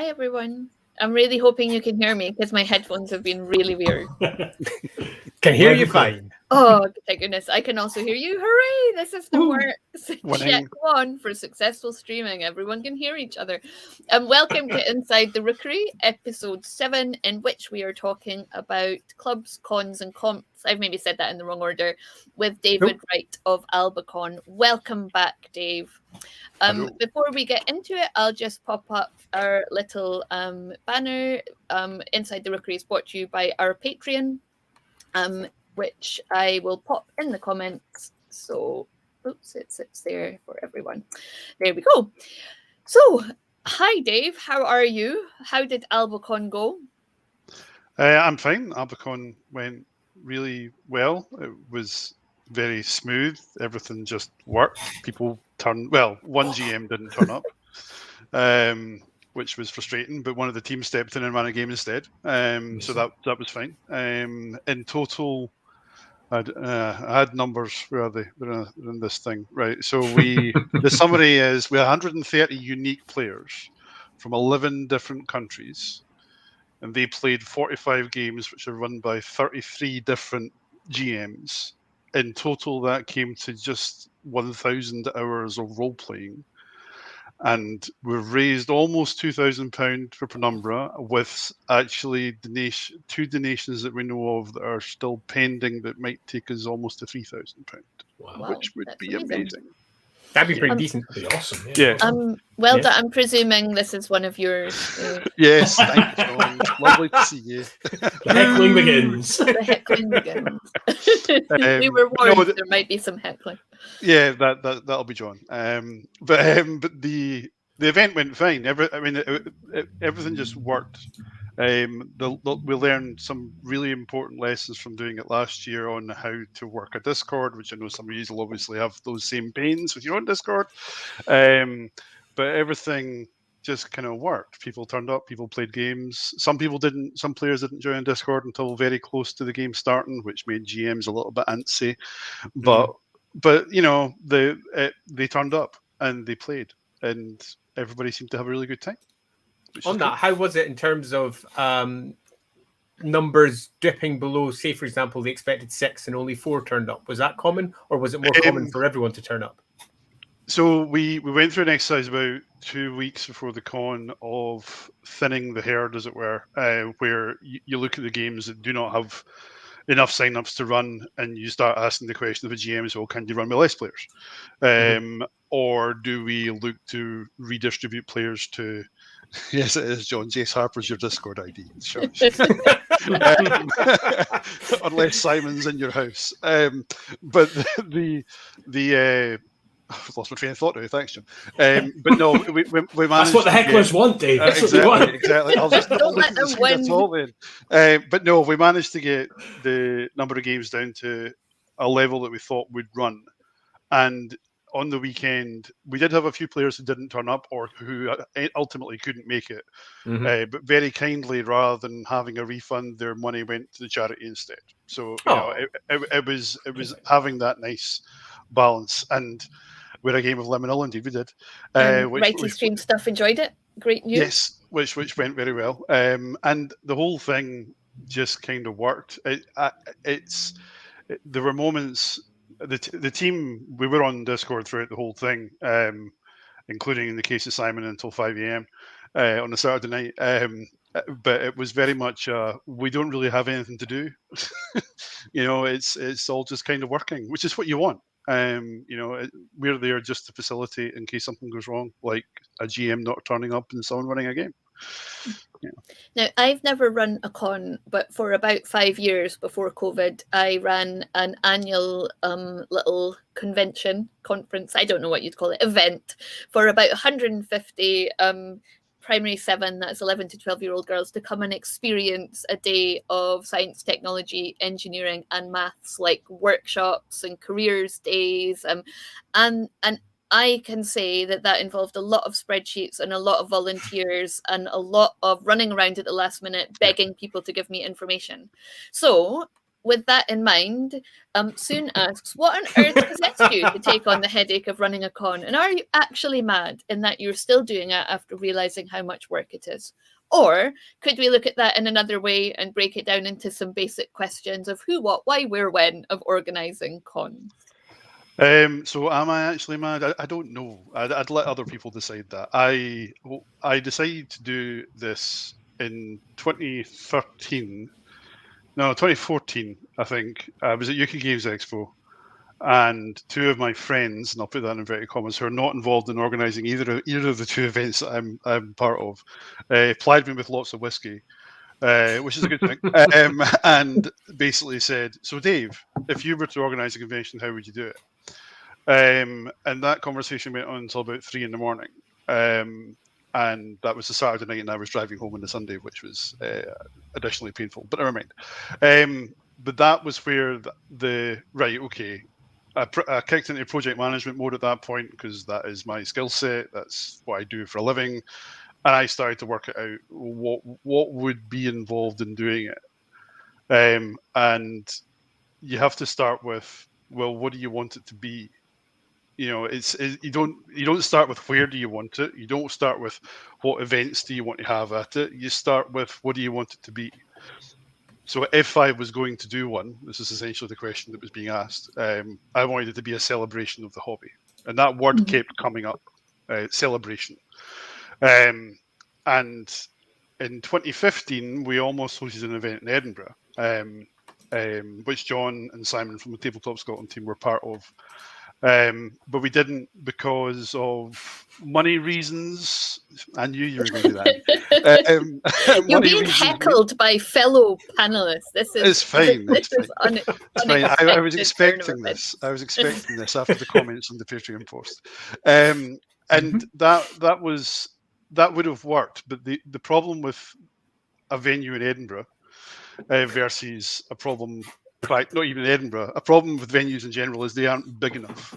Hi, everyone. I'm really hoping you can hear me because my headphones have been really weird. Can hear you fine. Oh, thank goodness. I can also hear you. Hooray! This is the works. Winning. Check one for successful streaming. Everyone can hear each other. Welcome to Inside the Rookery, episode 7, in which we are talking about clubs, cons, and comps. I've maybe said that in the wrong order, with David Wright of AlbaCon. Welcome back, Dave. Before we get into it, I'll just pop up our little banner. Inside the Rookery is brought to you by our Patreon, which I will pop in the comments. So, oops, it sits there for everyone. There we go. So, hi, Dave. How are you? How did AlbaCon go? I'm fine. AlbaCon went really well. It was very smooth. Everything just worked. People turned... Well, one GM didn't turn up, which was frustrating, but one of the team stepped in and ran a game instead. So that was fine. In total... I had numbers. Where are they? They're in this thing, right? So the summary is we had 130 unique players from 11 different countries, and they played 45 games, which are run by 33 different GMs. In total, that came to just 1,000 hours of role playing, and we've raised almost £2,000 for Penumbra, with actually two donations that we know of that are still pending that might take us almost to £3,000, which would be amazing. That'd be pretty decent. That'd be awesome. Yeah. Well done. I'm presuming this is one of yours. Yes, thank you, Sean. Lovely to see you. The heckling begins. The heckling begins. We were warned there might be some heckling. Yeah, that'll be John. But the event went fine. Everything just worked. We learned some really important lessons from doing it last year on how to work a Discord, which I know some of you will obviously have those same pains with your own Discord. But everything just kind of worked. People turned up, people played games. Some players didn't join Discord until very close to the game starting, which made GMs a little bit antsy. But you know, they turned up and they played, and everybody seemed to have a really good time. On that, how was it in terms of numbers dipping below, say, for example, the expected 6 and only 4 turned up? Was that common, or was it more common for everyone to turn up? So we went through an exercise about 2 weeks before the con of thinning the herd, as it were, where you look at the games that do not have enough sign-ups to run, and you start asking the question of a GM as well, can you run with less players? Or do we look to redistribute players to... Yes, it is, John. Jace Harper's your Discord ID. Sure. Unless Simon's in your house. But I've lost my train of thought now. Thanks, John. But no, we managed. That's what the hecklers want, Dave. That's what they want. Exactly. I'll just not look at the screen at all then. But no, we managed to get the number of games down to a level that we thought would run. And on the weekend, we did have a few players who didn't turn up or who ultimately couldn't make it. But very kindly, rather than having a refund, their money went to the charity instead. So you know, it was having that nice balance. And we're a game of Liminal, indeed we did. Righty Stream stuff enjoyed it. Great news. Yes, which went very well. And the whole thing just kind of worked. There were moments. The team, we were on Discord throughout the whole thing, including in the case of Simon until 5 a.m. On a Saturday night. But it was very much we don't really have anything to do. You know, it's all just kind of working, which is what you want. You know, we're there just to facilitate in case something goes wrong, like a GM not turning up and someone running a game. Yeah. Now, I've never run a con, but for about 5 years before COVID, I ran an annual little conference, I don't know what you'd call it, event for about 150 primary 7, that's 11 to 12-year-old girls, to come and experience a day of science, technology, engineering and maths, like workshops and careers days. And I can say that involved a lot of spreadsheets and a lot of volunteers and a lot of running around at the last minute begging people to give me information. So with that in mind, Soon asks, what on earth possessed you to take on the headache of running a con? And are you actually mad in that you're still doing it after realising how much work it is? Or could we look at that in another way and break it down into some basic questions of who, what, why, where, when of organising cons? So am I actually mad? I don't know. I'd let other people decide that. I decided to do this in 2014, I think. I was at UK Games Expo, and two of my friends, and I'll put that in inverted commas, who are not involved in organising either of the two events that I'm part of, plied me with lots of whiskey, which is a good thing, and basically said, "So Dave, if you were to organise a convention, how would you do it?" And that conversation went on until about 3 a.m. And that was the Saturday night, and I was driving home on the Sunday, which was additionally painful. But never mind. But that was where right, okay. I kicked into project management mode at that point because that is my skill set. That's what I do for a living, and I started to work it out. What would be involved in doing it? And you have to start with, well, what do you want it to be? You know, you don't start with where do you want it. You don't start with what events do you want to have at it. You start with what do you want it to be. So if I was going to do one, this is essentially the question that was being asked. I wanted it to be a celebration of the hobby, and that word kept coming up, celebration. And in 2015, we almost hosted an event in Edinburgh, which John and Simon from the Tabletop Scotland team were part of. But we didn't because of money reasons. I knew you were going to do that. You're being heckled by fellow panelists. It's fine. It's fine. I was expecting this. I was expecting this after the comments on the Patreon post. And that would have worked. But the problem with a venue in Edinburgh versus a problem. Right, not even Edinburgh. A problem with venues in general is they aren't big enough.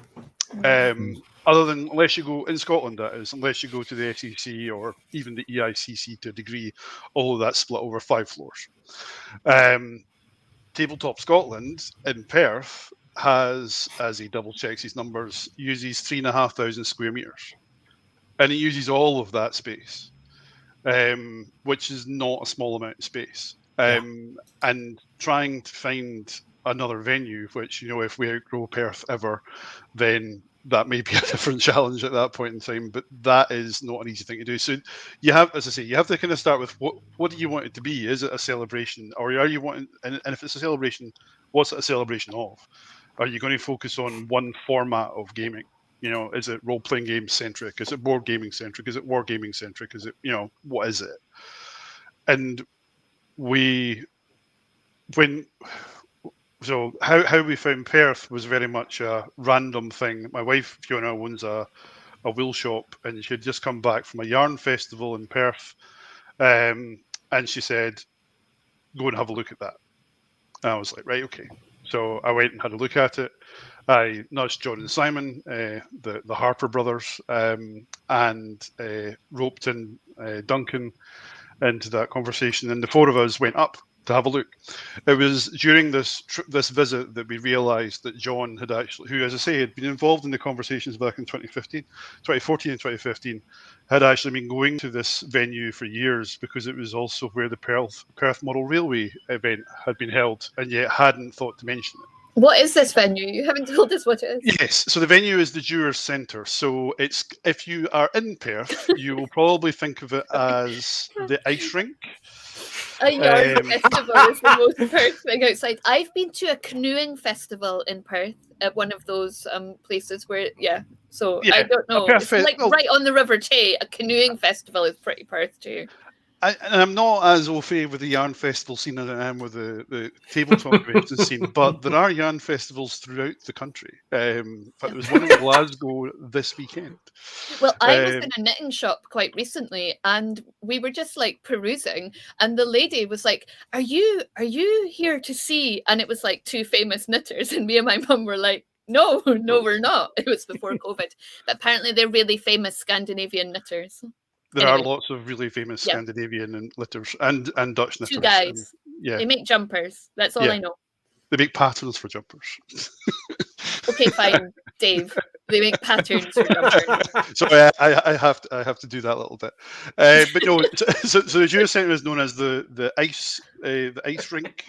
Other than unless you go in Scotland, that is, unless you go to the SEC or even the EICC to a degree, all of that's split over 5 floors. Tabletop Scotland in Perth has, as he double checks his numbers, uses 3,500 square meters, and it uses all of that space, which is not a small amount of space. And trying to find another venue, which, you know, if we outgrow Perth ever, then that may be a different challenge at that point in time. But that is not an easy thing to do. So you have, as I say, you have to kind of start with what do you want it to be? Is it a celebration, or are you wanting? And if it's a celebration, what's it a celebration of? Are you going to focus on one format of gaming? You know, is it role-playing game centric? Is it board gaming centric? Is it war gaming centric? Is it, you know, what is it? And how we found Perth was very much a random thing. My wife Fiona owns a wool shop, and she had just come back from a yarn festival in Perth, and she said, "Go and have a look at that." And I was like, "Right, okay." So I went and had a look at it. I nudged John and Simon, the Harper brothers, and roped in Duncan into that conversation, and the 4 of us went up to have a look. It was during this visit that we realised that John had actually, who, as I say, had been involved in the conversations back in 2014 and 2015, had actually been going to this venue for years because it was also where the Perth Model Railway event had been held, and yet hadn't thought to mention it. What is this venue? You haven't told us what it is. Yes, so the venue is the Dewars Centre. So it's, if you are in Perth, you will probably think of it as the ice rink. A yarn festival is the most Perth thing outside. I've been to a canoeing festival in Perth at one of those places where, I don't know. It's like right on the River Tay. A canoeing festival is pretty Perth too. I'm not as au fait with the yarn festival scene as I am with the tabletop convention scene, but there are yarn festivals throughout the country. In fact, there was one in Glasgow this weekend. Well, I was in a knitting shop quite recently, and we were just like perusing, and the lady was like, "Are you here to see?" And it was like 2 famous knitters, and me and my mum were like, No, we're not. It was before COVID, but apparently they're really famous Scandinavian knitters. There are lots of really famous Scandinavian and knitters and Dutch knitters. 2 guys. They make jumpers. That's all I know. They make patterns for jumpers. Okay, fine, Dave. They make patterns for jumpers. So I have to do that a little bit, but no. So the Junior Centre is known as the ice rink,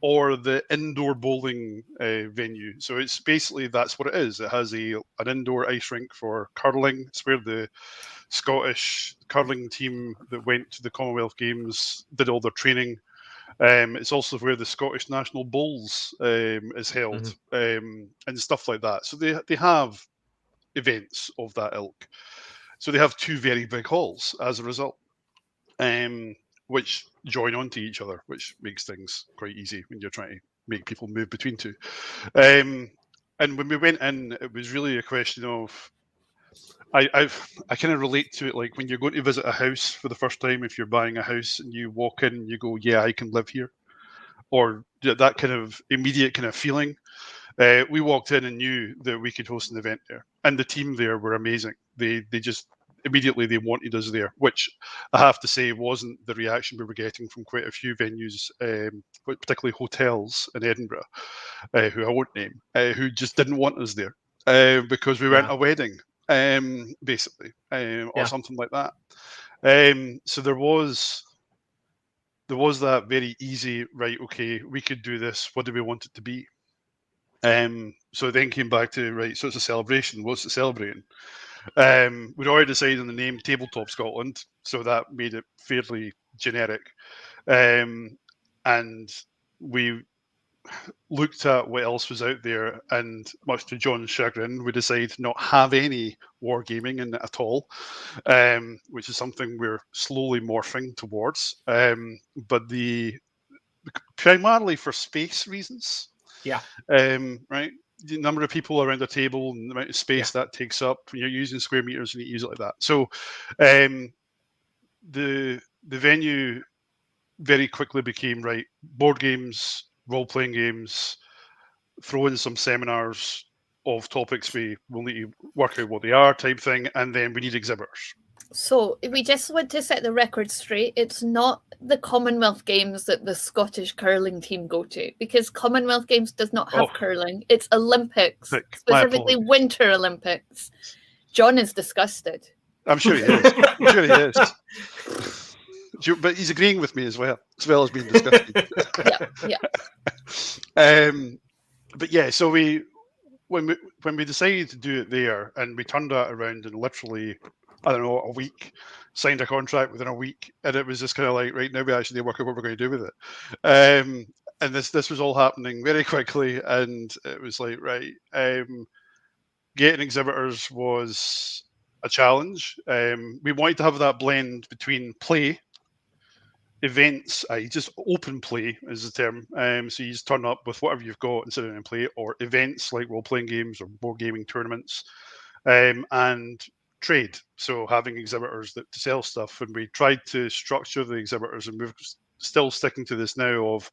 or the indoor bowling venue. So it's basically, that's what it is. It has an indoor ice rink for curling. It's where the Scottish curling team that went to the Commonwealth Games did all their training. It's also where the Scottish National Bowls is held, and stuff like that. So they have events of that ilk. So they have two very big halls as a result, which join onto each other, which makes things quite easy when you're trying to make people move between two. And when we went in, it was really a question of, I kind of relate to it like when you're going to visit a house for the first time. If you're buying a house and you walk in and you go, yeah, I can live here, or that kind of immediate kind of feeling. We walked in and knew that we could host an event there, and the team there were amazing. They just immediately they wanted us there, which I have to say wasn't the reaction we were getting from quite a few venues, particularly hotels in Edinburgh, who I won't name, who just didn't want us there because we weren't a wedding, basically, or something like that. So there was that very easy, right, okay, we could do this. What do we want it to be? So it then came back to, right, so it's a celebration. What's it celebrating? We'd already decided on the name Tabletop Scotland, so that made it fairly generic. And we looked at what else was out there, and much to John's chagrin, we decided to not have any wargaming in it at all, which is something we're slowly morphing towards. But primarily for space reasons. Yeah. Right. The number of people around a table and the amount of space that takes up when you're using square meters, and you use it like that. So, the venue very quickly became, right, board games, role playing games, throw in some seminars of topics we will need to work out what they are, type thing, and then we need exhibitors. So we just want to set the record straight. It's not the Commonwealth Games that the Scottish curling team go to, because Commonwealth Games does not have curling. It's Olympics, specifically Winter Olympics. John is disgusted. I'm sure he is. I'm sure he is. But he's agreeing with me as well as being disgusted. But yeah, so when we decided to do it there, and we turned that around in literally, I don't know, a week, signed a contract within a week, and it was just kind of like, right, now we actually work out what we're going to do with it. And this was all happening very quickly, and it was like, right, getting exhibitors was a challenge. We wanted to have that blend between play, events, just open play is the term. So you just turn up with whatever you've got and sit down and play, or events like role-playing games or board gaming tournaments, and trade. So having exhibitors to sell stuff. And we tried to structure the exhibitors, and we're still sticking to this now, of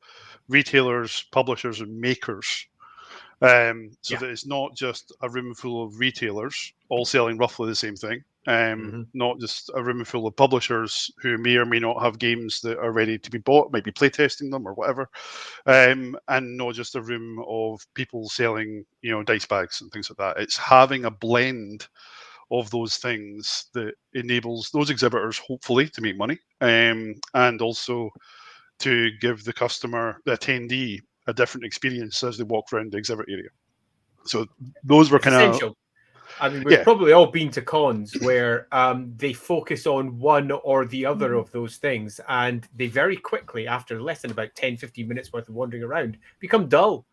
retailers, publishers, and makers. That it's not just a room full of retailers all selling roughly the same thing. Not just a room full of publishers who may or may not have games that are ready to be bought, might be playtesting them or whatever, and not just a room of people selling, dice bags and things like that. It's having a blend of those things that enables those exhibitors, hopefully, to make money, and also to give the customer, the attendee, a different experience as they walk around the exhibit area. So those were kind of essential. I mean, we've probably all been to cons where they focus on one or the other of those things, and they very quickly, after less than about 10, 15 minutes worth of wandering around, become dull.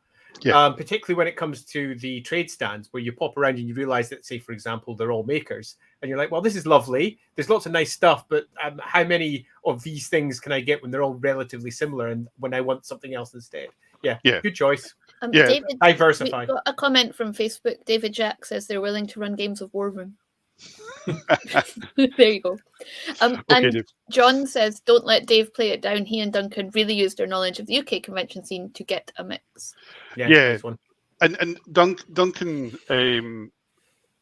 Particularly when it comes to the trade stands, where you pop around and you realize that, say, for example, they're all makers, and you're like, well, this is lovely. There's lots of nice stuff, but how many of these things can I get when they're all relatively similar, and when I want something else instead? Yeah. Good choice. David, diversify. We got a comment from Facebook. David Jack says they're willing to run games of War Room. There you go. And John says, don't let Dave play it down. He and Duncan really used their knowledge of the UK convention scene to get a mix. Nice one. And Duncan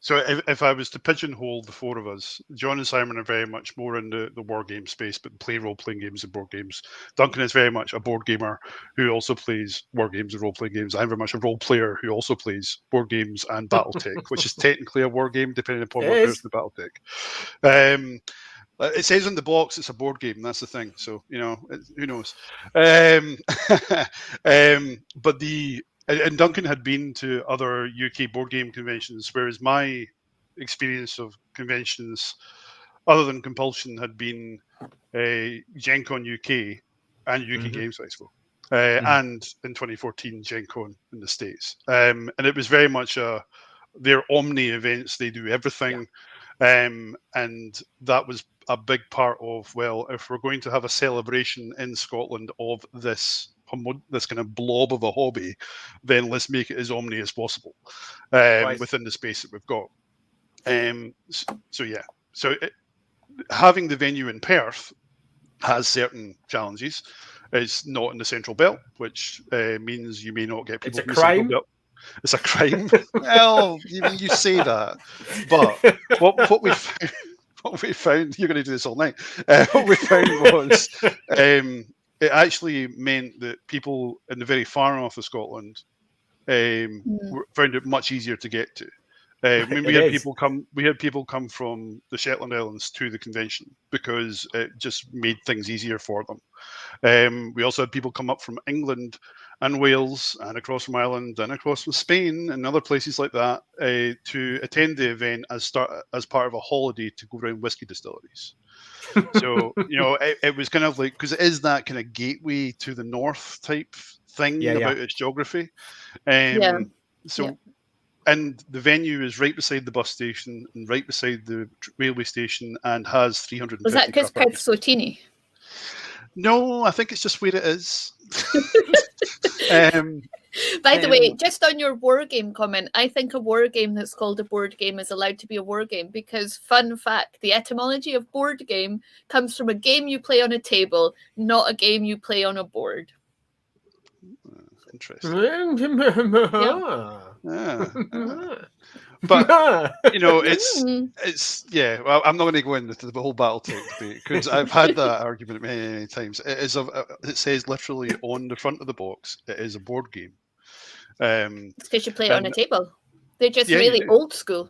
So if I was to pigeonhole the four of us, John and Simon are very much more in the war game space, but play role-playing games and board games. Duncan is very much a board gamer who also plays war games and role-playing games. I'm very much a role player who also plays board games and BattleTech, which is technically a war game, depending upon what goes to BattleTech. It says on the box it's a board game. That's the thing. So, who knows? But and Duncan had been to other UK board game conventions, whereas my experience of conventions, other than Compulsion, had been Gen Con UK and UK Games Expo. And in 2014, Gen Con in the States. And it was very much their omni events. They do everything. Yeah. And that was a big part of, well, if we're going to have a celebration in Scotland of this kind of blob of a hobby, then let's make it as omni as possible within the space that we've got. So having the venue in Perth has certain challenges. It's not in the Central Belt, which means you may not get people. It's a crime. It's a crime. Well, you say that, but what we found, you're going to do this all night. What we found was it actually meant that people in the very far north of Scotland found it much easier to get to. We had people come from the Shetland Islands to the convention because it just made things easier for them. We also had people come up from England and Wales and across from Ireland and across from Spain and other places like that to attend the event as part of a holiday to go around whiskey distilleries. So, it was kind of like, because it is that kind of gateway to the north type thing about its geography. And the venue is right beside the bus station and right beside the railway station and has 350. Was that because Perth's so teeny? No, I think it's just where it is. By the way, just on your war game comment, I think a war game that's called a board game is allowed to be a war game because, fun fact, the etymology of board game comes from a game you play on a table, not a game you play on a board. Interesting. Yeah. But it's well, I'm not going to go into the whole BattleTech debate because I've had that argument many times. It says literally on the front of the box, it is a board game. It's because you play it on a table. They're just really old school.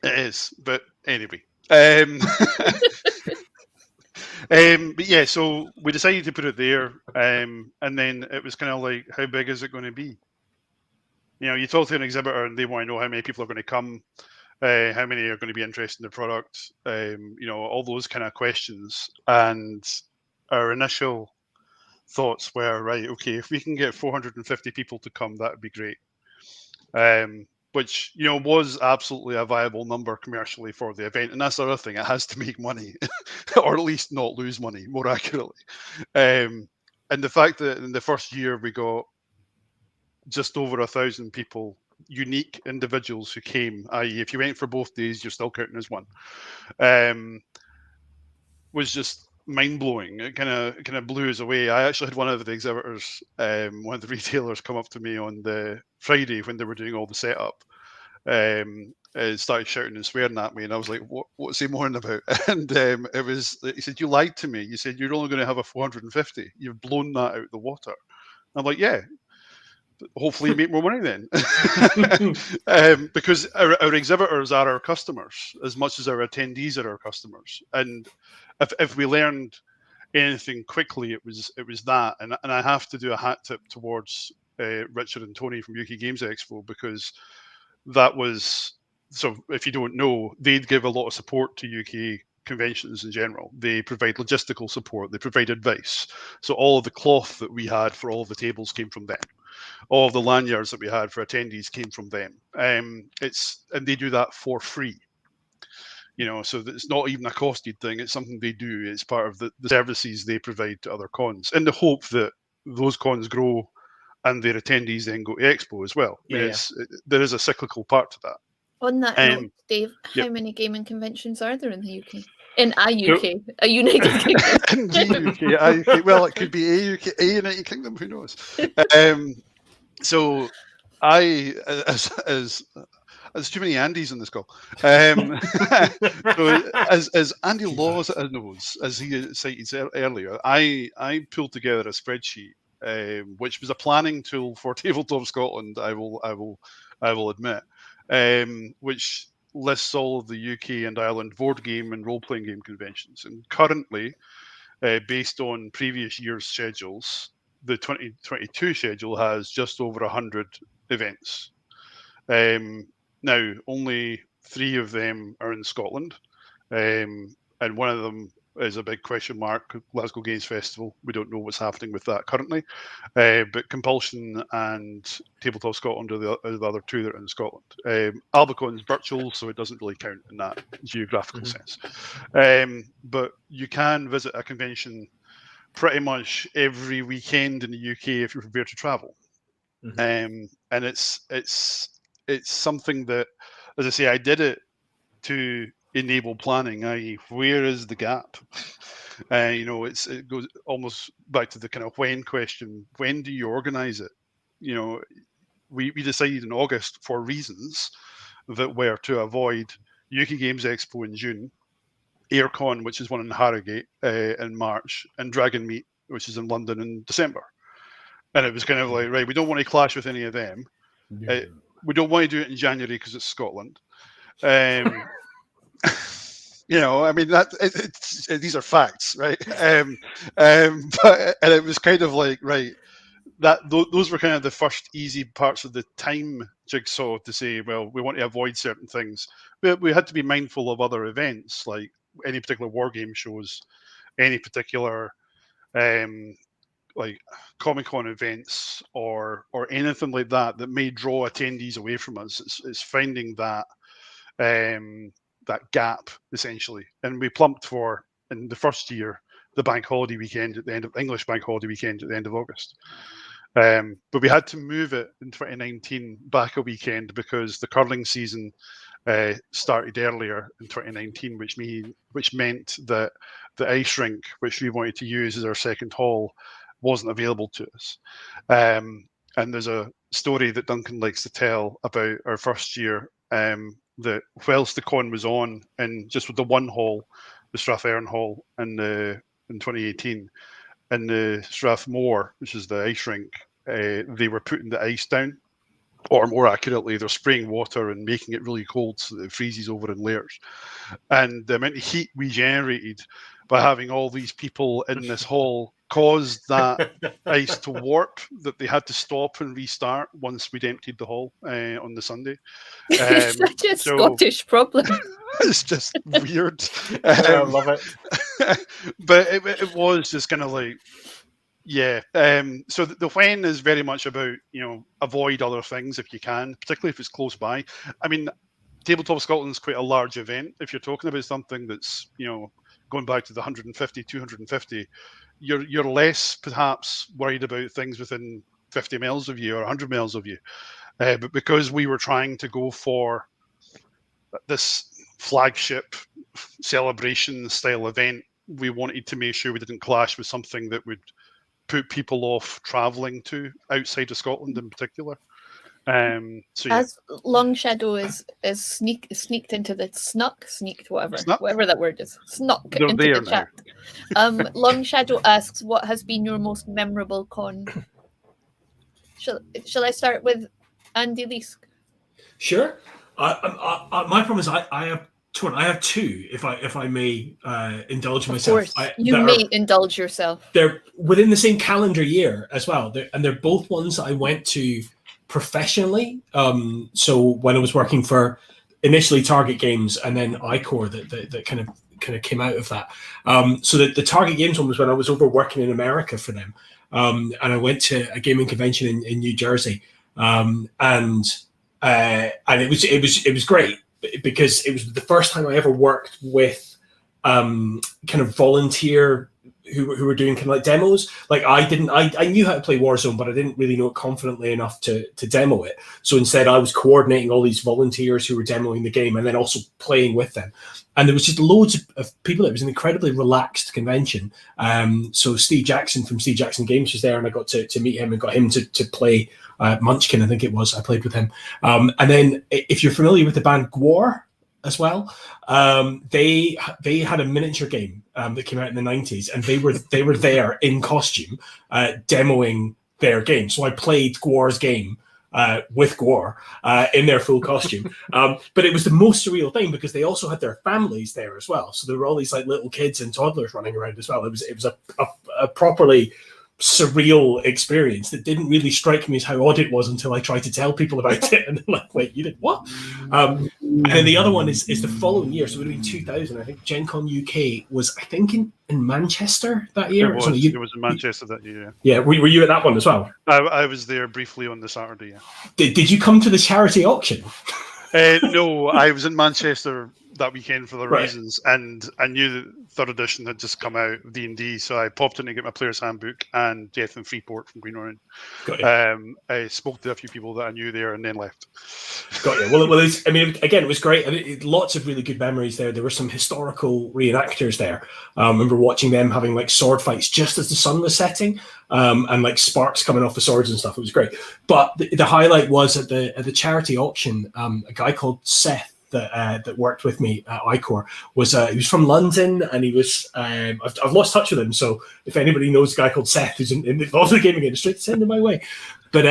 It is, but anyway. But yeah, so we decided to put it there, and then it was kind of like, how big is it going to be? You talk to an exhibitor and they want to know how many people are going to come, how many are going to be interested in the product, all those kind of questions. And our initial thoughts were, right, okay, if we can get 450 people to come, that would be great. Which, was absolutely a viable number commercially for the event. And that's the other thing, it has to make money, or at least not lose money, more accurately. And the fact that in the first year we got just over 1,000 people, unique individuals who came, i.e. if you went for both days, you're still counting as one, was just mind-blowing. It kind of blew us away. I actually had one of the exhibitors, one of the retailers, come up to me on the Friday when they were doing all the setup, started shouting and swearing at me, and I was like, what's he moaning about? And it was, he said, you lied to me. You said you're only going to have a 450. You've blown that out the water. I'm like, yeah, hopefully you make more money then. Because our exhibitors are our customers as much as our attendees are our customers. And if we learned anything quickly, it was that. And I have to do a hat tip towards Richard and Tony from UK Games Expo, because that was, so if you don't know, they'd give a lot of support to UK conventions in general. They provide logistical support, they provide advice. So all of the cloth that we had for all of the tables came from them. All of the lanyards that we had for attendees came from them. And they do that for free. So it's not even a costed thing. It's something they do. It's part of the services they provide to other cons, in the hope that those cons grow and their attendees then go to Expo as well. There is a cyclical part to that. On that note, Dave, how many gaming conventions are there in the UK? In a United Kingdom. In the UK, well, it could be a United Kingdom. Who knows? So, There's too many Andys in this call. So as Andy Laws knows, as he cited earlier, I pulled together a spreadsheet, which was a planning tool for Tabletop Scotland. I will admit, which lists all of the UK and Ireland board game and role-playing game conventions. And currently, based on previous year's schedules, the 2022 schedule has just over 100 events. Now, only 3 of them are in Scotland, and one of them is a big question mark, Glasgow Games Festival. We don't know what's happening with that currently, but Compulsion and Tabletop Scotland are the other 2 that are in Scotland. AlbaCon is virtual, so it doesn't really count in that geographical sense. But you can visit a convention pretty much every weekend in the UK if you're prepared to travel. And it's something that, as I say, I did it to enable planning, i.e. where is the gap? It goes almost back to the kind of when question. When do you organise it? We decided in August for reasons that were to avoid UK Games Expo in June, AirCon, which is one in Harrogate in March, and Dragon Meet, which is in London in December. And it was kind of like, right, we don't want to clash with any of them. No. We don't want to do it in January because it's Scotland. I mean, these are facts, right? But it was kind of like, right, those were kind of the first easy parts of the time jigsaw to say, well, we want to avoid certain things. We had to be mindful of other events, like any particular war game shows, any particular like Comic-Con events or anything like that may draw attendees away from us. It's finding that that gap essentially, and we plumped for, in the first year, the bank holiday weekend at the end of English bank holiday weekend at the end of August. But we had to move it in 2019 back a weekend because the curling season started earlier in 2019, which meant that the ice rink, which we wanted to use as our second hall, wasn't available to us. And there's a story that Duncan likes to tell about our first year, that whilst the con was on, and just with the one hall, the Strathern Hall in 2018, and the Strathmore, which is the ice rink, they were putting the ice down, or more accurately, they're spraying water and making it really cold so that it freezes over in layers. And the amount of heat we generated by having all these people in this hall caused that ice to warp, that they had to stop and restart once we'd emptied the hall on the Sunday. It's such a Scottish problem. It's just weird. I love it. But it was just kind of like, yeah. So the when is very much about, avoid other things if you can, particularly if it's close by. I mean, Tabletop Scotland is quite a large event. If you're talking about something that's, going back to the 150, 250, you're less perhaps worried about things within 50 miles of you or 100 miles of you. But because we were trying to go for this flagship celebration style event, we wanted to make sure we didn't clash with something that would put people off travelling to outside of Scotland in particular. As Long Shadow is sneaked into the whatever that word is, snuck They're into there the chat. Long Shadow asks, what has been your most memorable con? Shall I start with Andy Leask? Sure. My problem is I have 2, if I may indulge myself. Of course, you may indulge yourself. They're within the same calendar year as well, and they're both ones that I went to professionally. So when I was working for initially Target Games and then iCore, that kind of came out of that. So the Target Games one was when I was over working in America for them, and I went to a gaming convention in New Jersey, and it was great because it was the first time I ever worked with kind of volunteer who were doing kind of like demos. Like I knew how to play Warzone, but I didn't really know it confidently enough to demo it. So instead, I was coordinating all these volunteers who were demoing the game and then also playing with them. And there was just loads of people. It was an incredibly relaxed convention. So Steve Jackson from Steve Jackson Games was there, and I got to meet him and got him to play Munchkin, I think it was. I played with him. And then if you're familiar with the band Gwar as well, they had a miniature game that came out in the 90s, and they were there in costume demoing their game. So I played Gwar's game with Gwar in their full costume. But it was the most surreal thing because they also had their families there as well. So there were all these like little kids and toddlers running around as well. It was a properly surreal experience that didn't really strike me as how odd it was until I tried to tell people about it, and they're like, wait, you did what? And then the other one is the following year, so it would have been 2000. I think Gen Con UK was, I think, in Manchester that year. It was in Manchester that year. Yeah, were you at that one as well? I was there briefly on the Saturday. Yeah. Did you come to the charity auction? No, I was in Manchester that weekend for the Right. reasons, and I knew that third edition had just come out of D&D, so I popped in to get my player's handbook and Death in Freeport from Green Orange. Got you. I spoke to a few people that I knew there and then left. Got you. Well, I mean, again, it was great. I mean, lots of really good memories there. There were some historical reenactors there. I remember watching them having like sword fights just as the sun was setting, and like sparks coming off the swords and stuff. It was great. But the highlight was at the charity auction. A guy called Seth that worked with me at ICOR he was from London, and he was I've lost touch with him. So if anybody knows a guy called Seth who's involved in the gaming industry, send him my way. But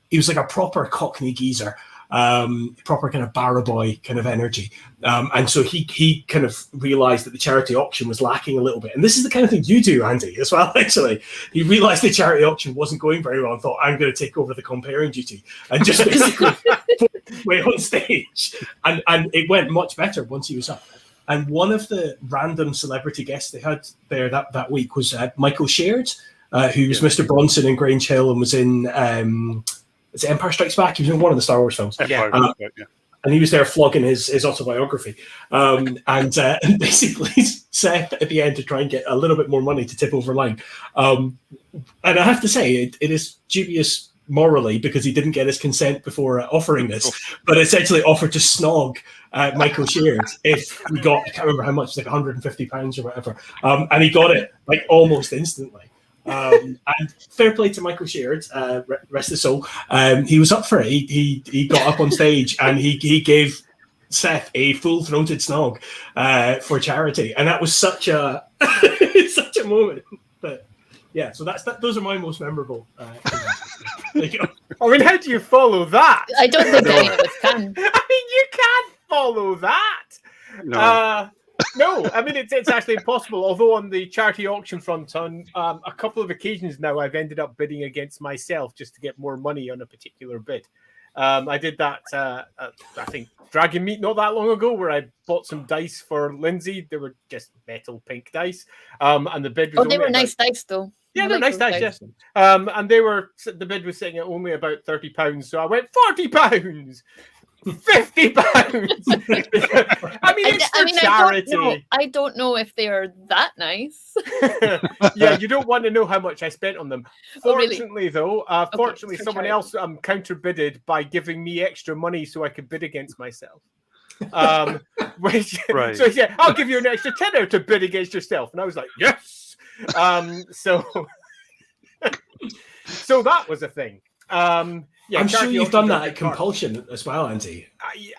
he was like a proper Cockney geezer. Proper kind of barra boy kind of energy, and so he kind of realized that the charity auction was lacking a little bit, and this is the kind of thing you do, Andy, as well. Actually, he realized the charity auction wasn't going very well and thought, I'm going to take over the comparing duty and just basically way on stage, and it went much better once he was up. And one of the random celebrity guests they had there that week was Michael Sheard, who was Mr. Bronson in Grange Hill and was in is it Empire Strikes Back? He was in one of the Star Wars films. And he was there flogging his autobiography. And basically Seth at the end to try and get a little bit more money to tip over line. And I have to say, it is dubious morally because he didn't get his consent before offering this, but essentially offered to snog Michael Sheard if we got, I can't remember how much, like £150 or whatever. And he got it like almost instantly. And fair play to Michael Sheard, rest his soul. He was up for it. He got up on stage and he gave Seth a full-throated snog for charity, and that was such a such a moment. But yeah, so those are my most memorable. There you go. I mean, how do you follow that? I don't think any of us can. I mean, you can't follow that. No. No, I mean, it's actually impossible. Although on the charity auction front, on a couple of occasions now, I've ended up bidding against myself just to get more money on a particular bid. I did that, I think, Dragon Meat not that long ago, where I bought some dice for Lindsay. They were just metal pink dice. And the bid was they were nice dice, though. Yeah, they're nice dice, yes. And the bid was sitting at only about £30. So I went, £40! £50. I mean, it's for charity. I don't know if they are that nice. Yeah, you don't want to know how much I spent on them. Fortunately, though, Okay, someone else counterbidded by giving me extra money so I could bid against myself. Right. So yeah, I'll give you an extra tenner to bid against yourself, and I was like, yes. So that was a thing. Yeah, I'm sure you've done that at compulsion as well, Andy.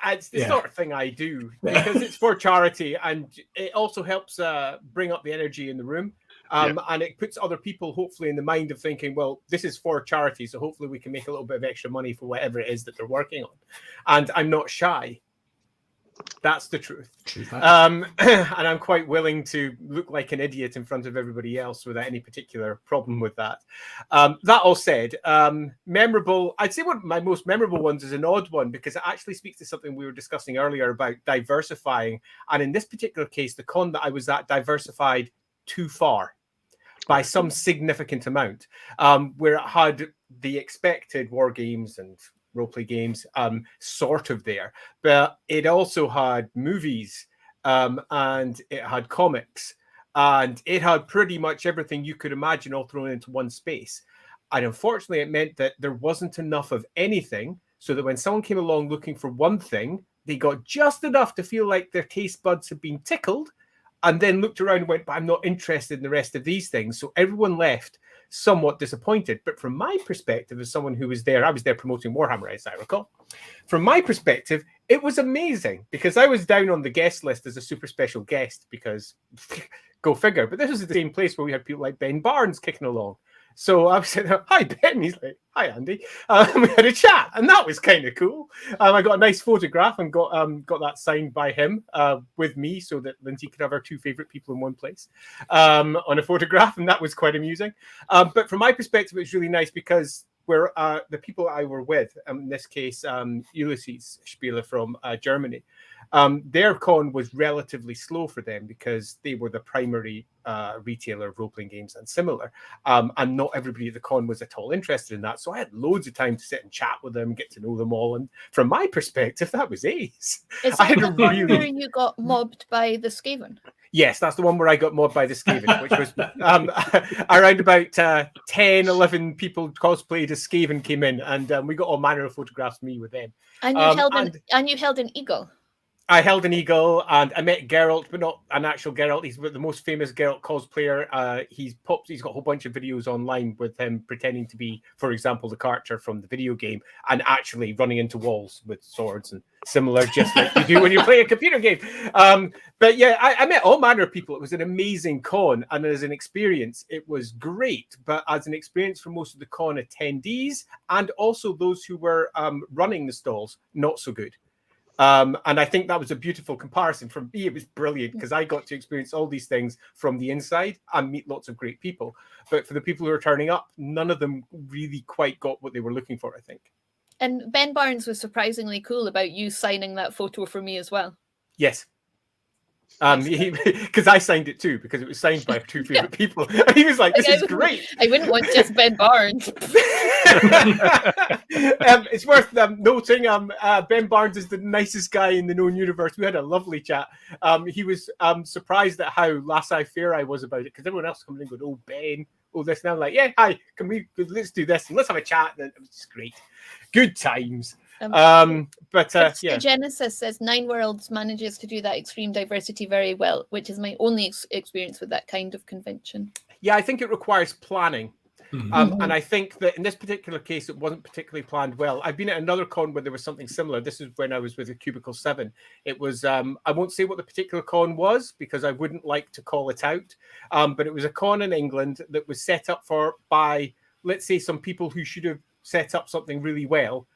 It's the sort of thing I do because it's for charity, and it also helps bring up the energy in the room. And it puts other people hopefully in the mind of thinking, well, this is for charity, so hopefully we can make a little bit of extra money for whatever it is that they're working on. And I'm not shy. That's the truth. And I'm quite willing to look like an idiot in front of everybody else without any particular problem with that. That all said, memorable, I'd say one of my most memorable ones is an odd one because it actually speaks to something we were discussing earlier about diversifying. And in this particular case, the con that I was at diversified too far by some significant amount, where it had the expected war games and roleplay games sort of there, but it also had movies and it had comics and it had pretty much everything you could imagine all thrown into one space. And unfortunately, it meant that there wasn't enough of anything, so that when someone came along looking for one thing, they got just enough to feel like their taste buds had been tickled, and then looked around and went, but I'm not interested in the rest of these things. So everyone left somewhat disappointed. But from my perspective, as someone who was there, I was there promoting Warhammer, as I recall. From my perspective, it was amazing, because I was down on the guest list as a super special guest, because go figure. But this was the same place where we had people like Ben Barnes kicking along. So I was saying, hi, Ben. He's like, hi, Andy. We had a chat, and that was kind of cool. I got a nice photograph and got that signed by him with me, so that Lindsay could have our two favourite people in one place on a photograph, and that was quite amusing. But from my perspective, it was really nice, because where the people I were with, in this case, Ulysses Spieler from Germany, their con was relatively slow for them, because they were the primary retailer of role-playing games and similar, and not everybody at the con was at all interested in that. So I had loads of time to sit and chat with them, get to know them all, and from my perspective, that was ace. Is that the one where you got mobbed by the Skaven? Yes, that's the one where I got mobbed by the Skaven, which was around about 10, 11 people cosplayed as Skaven came in, and we got all manner of photographs of me with them. And you held an eagle. I held an eagle, and I met Geralt, but not an actual Geralt. He's the most famous Geralt cosplayer. He's got a whole bunch of videos online with him pretending to be, for example, the character from the video game, and actually running into walls with swords and similar, just like you do when you play a computer game. But yeah, I met all manner of people. It was an amazing con, and as an experience, it was great. But as an experience for most of the con attendees, and also those who were running the stalls, not so good. And I think that was a beautiful comparison. For me, it was brilliant, because I got to experience all these things from the inside and meet lots of great people. But for the people who were turning up, none of them really quite got what they were looking for, I think. And Ben Barnes was surprisingly cool about you signing that photo for me as well. Yes. Because I signed it too, because it was signed by two favorite people. And he was like, this is great. I wouldn't want just Ben Barnes. It's worth noting Ben Barnes is the nicest guy in the known universe. We had a lovely chat. He was surprised at how laissez-faire I was about it, because everyone else coming in going, oh, Ben, oh, this. And I'm like, yeah, hi, let's do this and let's have a chat. And it was just great. Good times. Yeah. Genesis says 9 Worlds manages to do that extreme diversity very well, which is my only experience with that kind of convention. Yeah, I think it requires planning. And I think that in this particular case, it wasn't particularly planned well. I've been at another con where there was something similar. This is when I was with a Cubicle 7. It was, I won't say what the particular con was, because I wouldn't like to call it out. But it was a con in England that was set up by, let's say, some people who should have set up something really well.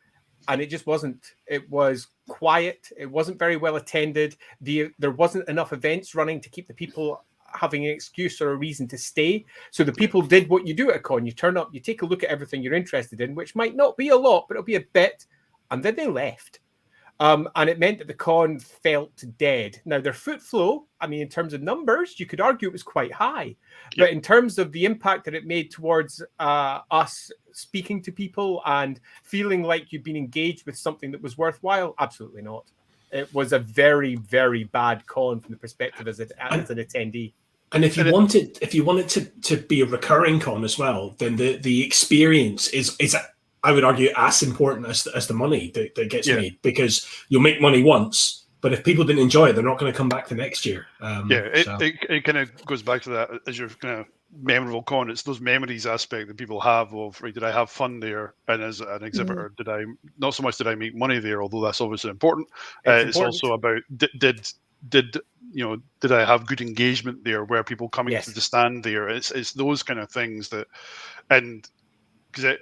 And it just wasn't. It was quiet. It wasn't very well attended. There wasn't enough events running to keep the people having an excuse or a reason to stay. So the people did what you do at a con. You turn up, you take a look at everything you're interested in, which might not be a lot, but it'll be a bit. And then they left. And it meant that the con felt dead. Now, their foot flow, I mean, in terms of numbers, you could argue it was quite high. But in terms of the impact that it made towards us speaking to people and feeling like you've been engaged with something that was worthwhile, absolutely not. It was a very, very bad con from the perspective as an attendee. And if you want it to be a recurring con as well, then the experience is I would argue as important as the money that gets made, because you'll make money once, but if people didn't enjoy it, they're not going to come back the next year. It kind of goes back to that as your kind of memorable con. It's those memories aspect that people have of, right, did I have fun there? And as an exhibitor, did I not so much did I make money there, although that's obviously important. It's also about did I have good engagement there? Were people coming to the stand there? It's those kind of things that, and because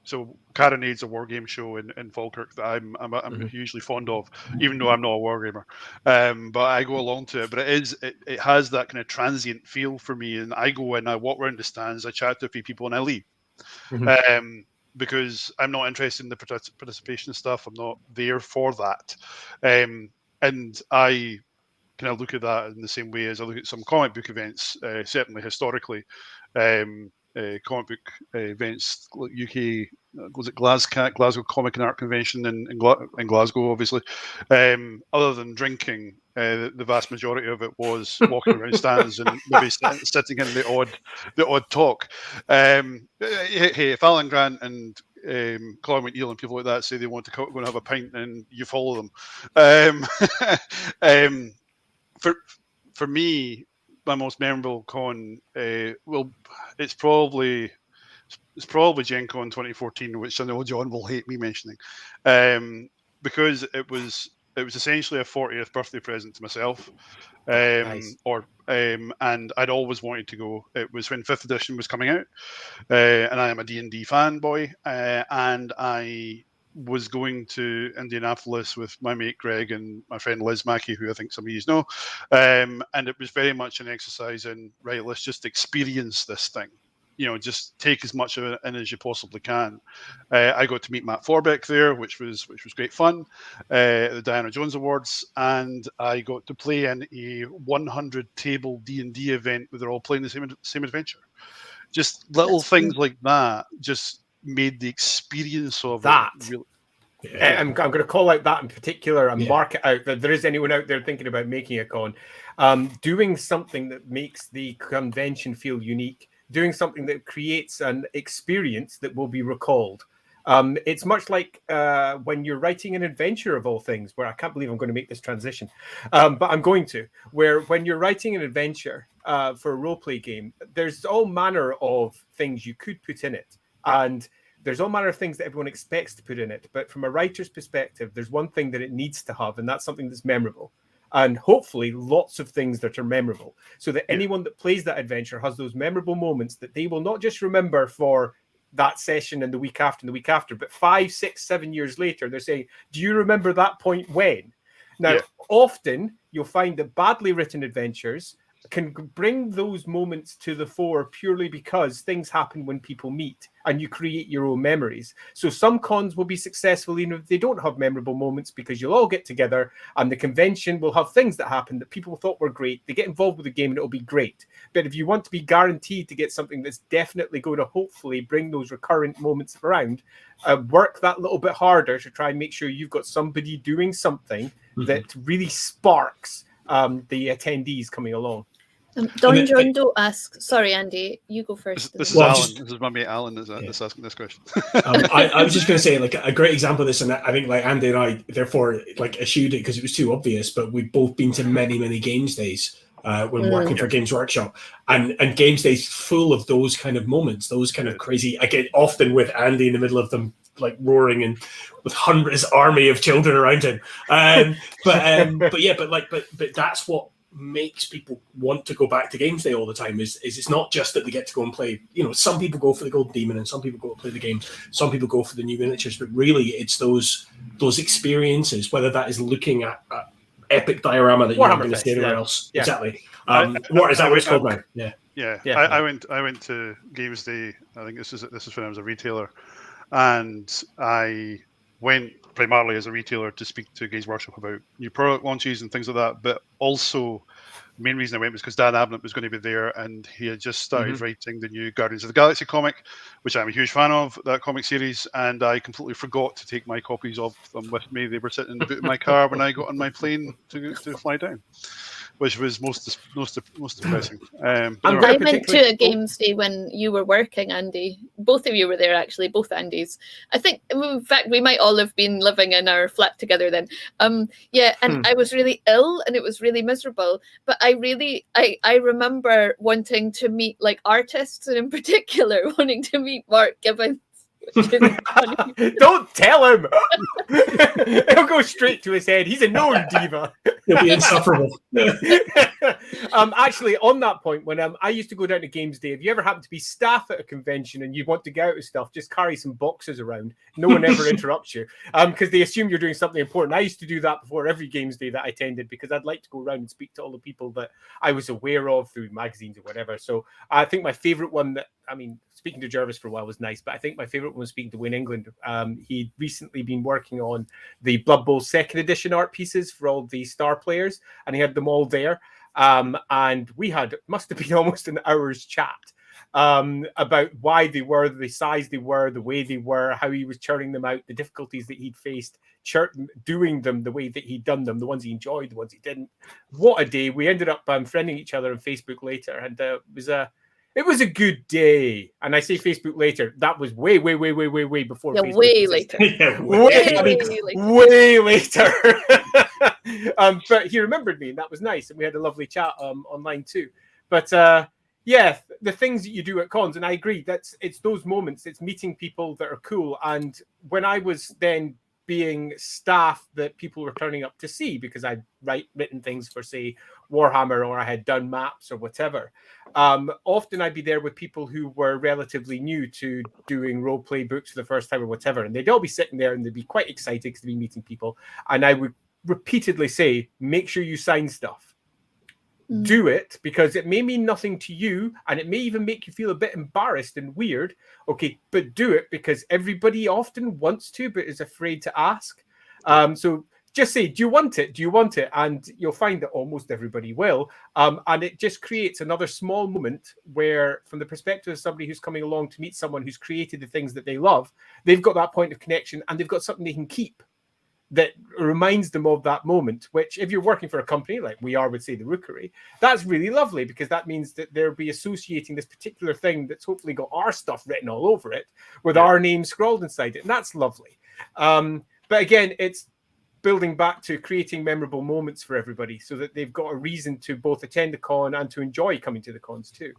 so Carronade's a war game show in Falkirk that I'm hugely fond of, even though I'm not a wargamer. But I go along to it. But it has that kind of transient feel for me, and I go and I walk around the stands, I chat to a few people, and I leave. Because I'm not interested in the participation stuff. I'm not there for that. And I kind of look at that in the same way as I look at some comic book events, certainly historically. Comic book events, UK, was it Glasgow Comic and Art Convention in Glasgow, obviously. Other than drinking, The vast majority of it was walking around stands and maybe sitting in the odd talk. Hey, if Alan Grant and Colin McNeil and people like that say they want to go and have a pint, and you follow them. For me, my most memorable con, it's probably Gen Con 2014, which I know John will hate me mentioning, because it was essentially a 40th birthday present to myself, Nice. and I'd always wanted to go. It was when 5th edition was coming out, and I am a D&D fanboy, and I was going to Indianapolis with my mate Greg and my friend Liz Mackey, who I think some of you know, and it was very much an exercise in, right, let's just experience this thing. Just take as much of it in as you possibly can. I got to meet Matt Forbeck there, which was great fun, at the Diana Jones Awards, and I got to play in a 100 table D&D event where they're all playing the same adventure. Just little things like that just made the experience of that. It really. Yeah. I'm going to call out that in particular and mark it out that there is anyone out there thinking about making a con. Doing something that makes the convention feel unique, doing something that creates an experience that will be recalled. It's much like when you're writing an adventure, of all things, where I can't believe I'm going to make this transition, but I'm going to, where when you're writing an adventure for a role-play game, there's all manner of things you could put in it. And there's all manner of things that everyone expects to put in it. But from a writer's perspective, there's one thing that it needs to have, and that's something that's memorable. And hopefully lots of things that are memorable, so that anyone that plays that adventure has those memorable moments that they will not just remember for that session and the week after, but 5, 6, 7 years later, they're saying, do you remember that point when? Now, often you'll find that badly written adventures can bring those moments to the fore purely because things happen when people meet and you create your own memories. So some cons will be successful even if they don't have memorable moments, because you'll all get together and the convention will have things that happen that people thought were great. They get involved with the game and it'll be great. But if you want to be guaranteed to get something that's definitely going to hopefully bring those recurrent moments around, work that little bit harder to try and make sure you've got somebody doing something that really sparks the attendees coming along. Don John Doe asks, sorry, Andy, you go first. This is Alan. This is my mate Alan that's asking this question. I was just going to say, like, a great example of this, and I think, like, Andy and I, therefore, like, eschewed it because it was too obvious, but we've both been to many, many games days when working for Games Workshop, and games days full of those kind of moments, those kind of crazy, again, often with Andy in the middle of them, like roaring and with hundreds army of children around him. But that's what makes people want to go back to games day all the time, is it's not just that they get to go and play. Some people go for the Golden Demon and some people go to play the game, some people go for the new miniatures, but really it's those experiences, whether that is looking at epic diorama that you're not going to see anywhere else. Exactly. What is that what it's called now? I went to Games Day. I think this is when I was a retailer, and I went primarily as a retailer to speak to Games Workshop about new product launches and things like that. But also, the main reason I went was because Dan Abnett was going to be there, and he had just started writing the new Guardians of the Galaxy comic, which I'm a huge fan of, that comic series, and I completely forgot to take my copies of them with me. They were sitting in the boot of my car when I got on my plane to fly down, which was most depressing. I went to a Games Day when you were working, Andy. Both of you were there, actually, both Andys. I think, in fact, we might all have been living in our flat together then. And I was really ill and it was really miserable. But I remember wanting to meet, like, artists, and in particular wanting to meet Mark Gibbons. Don't tell him. He'll go straight to his head. He's a known diva. He'll be insufferable. Actually, on that point, when I used to go down to Games Day, if you ever happen to be staff at a convention and you want to get out of stuff, just carry some boxes around. No one ever interrupts you, because they assume you're doing something important. I used to do that before every Games Day that I attended, because I'd like to go around and speak to all the people that I was aware of through magazines or whatever. So I think my favorite one speaking to Jervis for a while was nice, but I think my favorite one was speaking to Wayne England. He'd recently been working on the Blood Bowl 2nd edition art pieces for all the star players, and he had them all there. And we must have been almost an hour's chat. about why they were the size they were, the way they were, how he was churning them out, the difficulties that he'd faced doing them the way that he'd done them, the ones he enjoyed, the ones he didn't. What a day. We ended up friending each other on Facebook later, and it was a good day. And I say Facebook later, that was way before Facebook way later. way later. But he remembered me, and that was nice, and we had a lovely chat online too. But yeah, the things that you do at cons, and I agree, it's those moments, it's meeting people that are cool. And when I was then being staff that people were turning up to see, because I'd written things for, say, Warhammer, or I had done maps or whatever, often I'd be there with people who were relatively new to doing role play books for the first time or whatever, and they'd all be sitting there and they'd be quite excited to be meeting people, and I would repeatedly say, make sure you sign stuff. Do it, because it may mean nothing to you, and it may even make you feel a bit embarrassed and weird. Okay, but do it, because everybody often wants to, but is afraid to ask. So just say, do you want it? Do you want it? And you'll find that almost everybody will. And it just creates another small moment where, from the perspective of somebody who's coming along to meet someone who's created the things that they love, they've got that point of connection, and they've got something they can keep that reminds them of that moment, which, if you're working for a company like we are with, say, the Rookery, that's really lovely, because that means that they'll be associating this particular thing that's hopefully got our stuff written all over it with our name scrawled inside it, and that's lovely. But again, it's building back to creating memorable moments for everybody, so that they've got a reason to both attend the con and to enjoy coming to the cons too.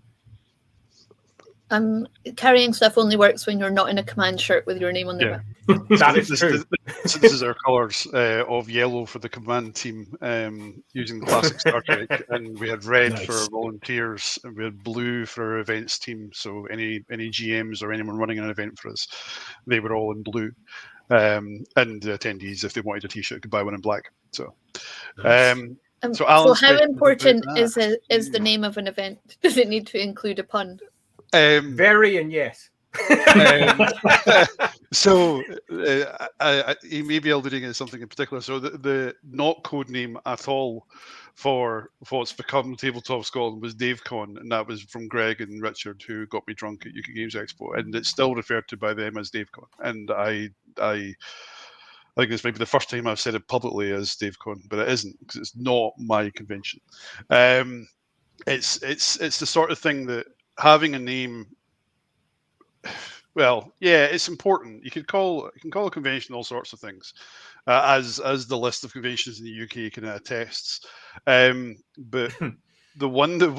Carrying stuff only works when you're not in a command shirt with your name on the back. That is true. This is our colours of yellow for the command team, using the classic Star Trek, and we had red for our volunteers, and we had blue for our events team. So any GMs or anyone running an event for us, they were all in blue, and the attendees, if they wanted a T-shirt, could buy one in black. So. So how important is the name of an event? Does it need to include a pun? Very, and yes. So he may be alluding at something in particular. So the not code name at all for what's become Tabletop Scotland was DaveCon, and that was from Greg and Richard, who got me drunk at UK Games Expo, and it's still referred to by them as DaveCon. And I think this might be the first time I've said it publicly as DaveCon, but it isn't, because it's not my convention. It's the sort of thing that having a name, well, yeah, it's important. You can call a convention all sorts of things, as the list of conventions in the UK kind of attests. But the one that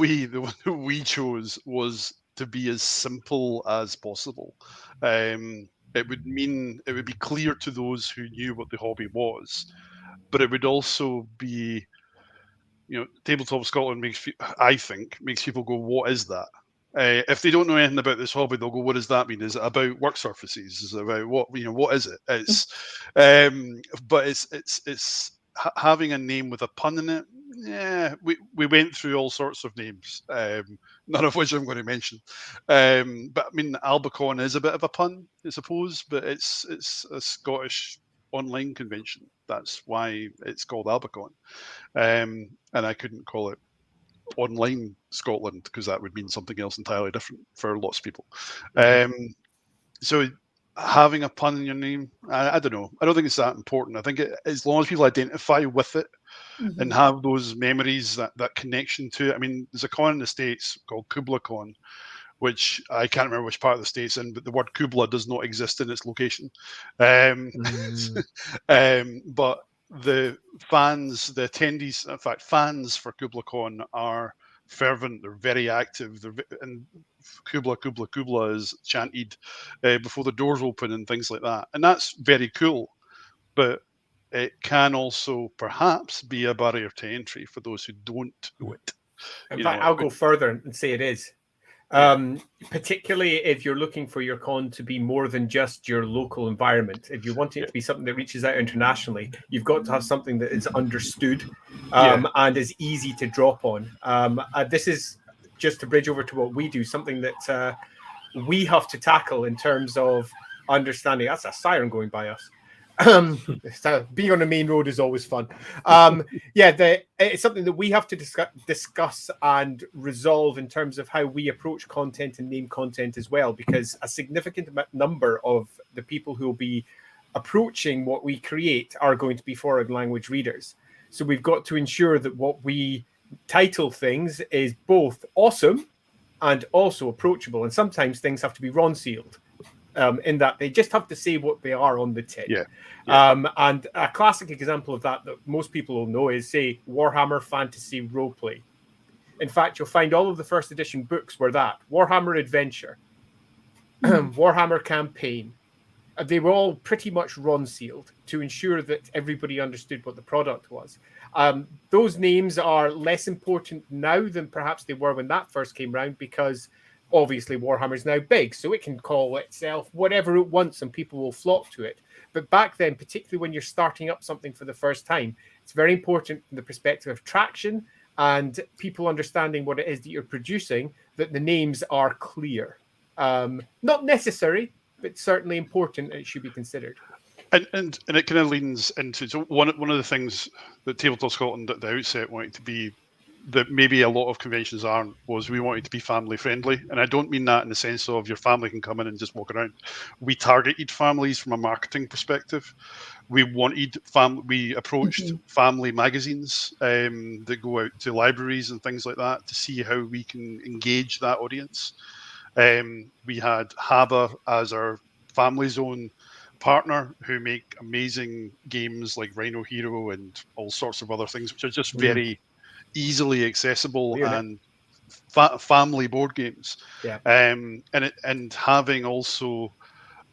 we chose was to be as simple as possible. It would be clear to those who knew what the hobby was, but it would also be, Tabletop Scotland makes people go, what is that? If they don't know anything about this hobby, they'll go, what does that mean? Is it about work surfaces? Is it about what is it? It's but it's having a name with a pun in it. Yeah, we went through all sorts of names, none of which I'm going to mention. But I mean, AlbaCon is a bit of a pun, I suppose, but it's a Scottish online convention. That's why it's called AlbaCon. And I couldn't call it Online Scotland, because that would mean something else entirely different for lots of people. So having a pun in your name, I don't know. I don't think it's that important. I think as long as people identify with it and have those memories, that connection to it. I mean, there's a con in the States called KublaCon, which I can't remember which part of the States in, but the word Kubla does not exist in its location. But the fans, the attendees, in fact, fans for KublaCon are fervent. They're very active. And Kubla is chanted before the doors open and things like that. And that's very cool. But it can also perhaps be a barrier to entry for those who don't know it. In fact, I'll go further and say it is. Particularly if you're looking for your con to be more than just your local environment. If you want it to be something that reaches out internationally, you've got to have something that is understood and is easy to drop on. This is just to bridge over to what we do, something that we have to tackle in terms of understanding. That's a siren going by us. So being on the main road is always fun. It's something that we have to discuss and resolve in terms of how we approach content and name content as well, because a significant number of the people who will be approaching what we create are going to be foreign language readers. So we've got to ensure that what we title things is both awesome and also approachable. And sometimes things have to be Ron sealed. In that they just have to say what they are on the tin. And a classic example of that most people will know is, say, Warhammer Fantasy Roleplay. In fact, you'll find all of the first edition books were that. Warhammer Adventure, Warhammer Campaign. They were all pretty much Ron sealed to ensure that everybody understood what the product was. Those names are less important now than perhaps they were when that first came around, because obviously Warhammer is now big, so it can call itself whatever it wants and people will flock to it. But back then, particularly when you're starting up something for the first time, it's very important from the perspective of traction and people understanding what it is that you're producing, that the names are clear. Not necessary, but certainly important, and it should be considered. And it kind of leans into, so one of the things that Tabletop Scotland at the outset wanted to be, that maybe a lot of conventions aren't, was we wanted to be family friendly. And I don't mean that in the sense of your family can come in and just walk around. We targeted families from a marketing perspective. We approached family magazines that go out to libraries and things like that to see how we can engage that audience. We had Haba as our family zone partner, who make amazing games like Rhino Hero and all sorts of other things, which are just very easily accessible and family board games. And having also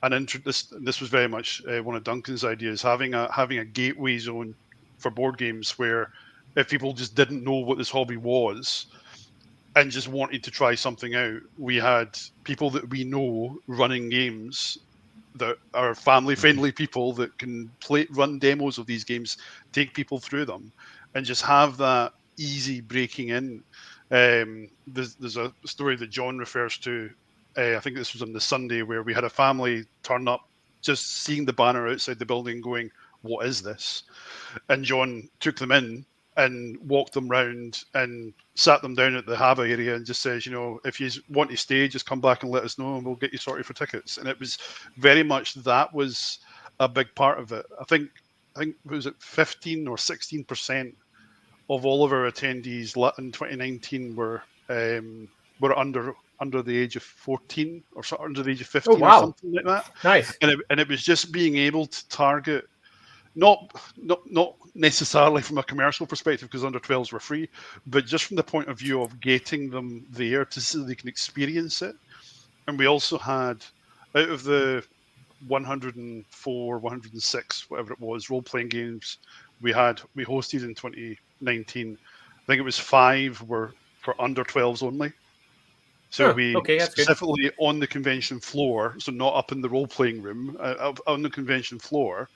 an this was very much one of Duncan's ideas, having a gateway zone for board games where if people just didn't know what this hobby was and just wanted to try something out, we had people that we know running games that are family friendly people that can run demos of these games, take people through them, and just have that easy breaking in. There's a story that John refers to. I think this was on the Sunday, where we had a family turn up, just seeing the banner outside the building, going, "What is this?" And John took them in and walked them round and sat them down at the Haba area and just says, if you want to stay, just come back and let us know, and we'll get you sorted for tickets. And it was very much that was a big part of it. I think was it 15 or 16% of all of our attendees in 2019 were under the age of 14 or under the age of 15 or something like that. Nice. And it was just being able to target, not necessarily from a commercial perspective, because under 12s were free, but just from the point of view of getting them there so they can experience it. And we also had, out of the 104, 106, whatever it was, role-playing games we hosted in 2019, I think it was 5 were for under 12s only. So specifically good. On the convention floor, so not up in the role-playing room, on the convention floor,